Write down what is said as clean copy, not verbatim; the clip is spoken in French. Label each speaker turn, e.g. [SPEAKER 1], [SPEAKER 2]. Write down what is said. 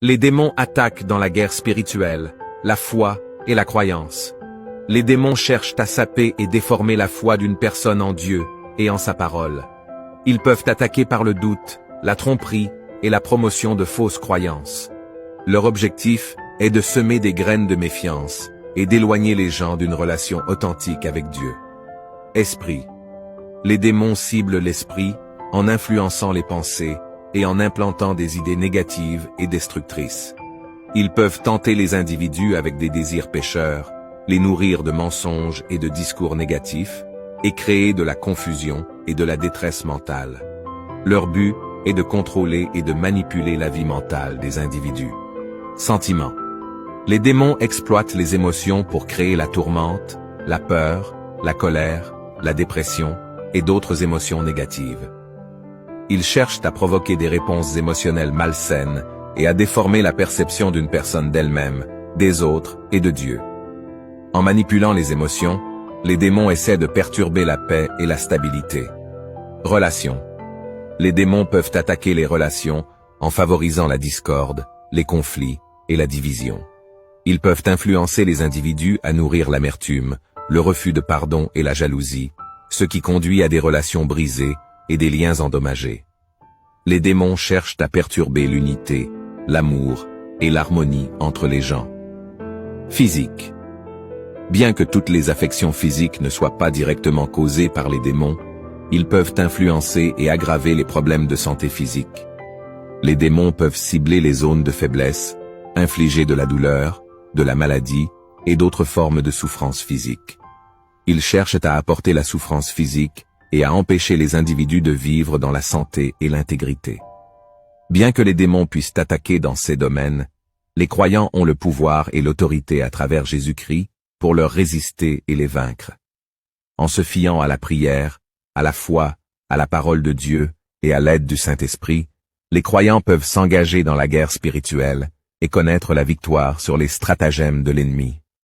[SPEAKER 1] Les démons attaquent dans la guerre spirituelle, la foi et la croyance. Les démons cherchent à saper et déformer la foi d'une personne en Dieu et en sa parole. Ils peuvent attaquer par le doute, la tromperie et la promotion de fausses croyances. Leur objectif est de semer des graines de méfiance et d'éloigner les gens d'une relation authentique avec Dieu. Esprit. Les démons ciblent l'esprit en influençant les pensées et en implantant des idées négatives et destructrices. Ils peuvent tenter les individus avec des désirs pécheurs, les nourrir de mensonges et de discours négatifs, et créer de la confusion et de la détresse mentale. Leur but est de contrôler et de manipuler la vie mentale des individus. Sentiments. Les démons exploitent les émotions pour créer la tourmente, la peur, la colère, la dépression et d'autres émotions négatives. Ils cherchent à provoquer des réponses émotionnelles malsaines et à déformer la perception d'une personne d'elle-même, des autres et de Dieu. En manipulant les émotions, les démons essaient de perturber la paix et la stabilité. Relations. Les démons peuvent attaquer les relations en favorisant la discorde, les conflits et la division. Ils peuvent influencer les individus à nourrir l'amertume, le refus de pardon et la jalousie, ce qui conduit à des relations brisées et des liens endommagés. Les démons cherchent à perturber l'unité, l'amour et l'harmonie entre les gens. Physique. Bien que toutes les affections physiques ne soient pas directement causées par les démons, ils peuvent influencer et aggraver les problèmes de santé physique. Les démons peuvent cibler les zones de faiblesse, infliger de la douleur, de la maladie et d'autres formes de souffrance physique. Ils cherchent à apporter la souffrance physique et à empêcher les individus de vivre dans la santé et l'intégrité. Bien que les démons puissent attaquer dans ces domaines, les croyants ont le pouvoir et l'autorité à travers Jésus-Christ pour leur résister et les vaincre. En se fiant à la prière, à la foi, à la parole de Dieu et à l'aide du Saint-Esprit, les croyants peuvent s'engager dans la guerre spirituelle et connaître la victoire sur les stratagèmes de l'ennemi.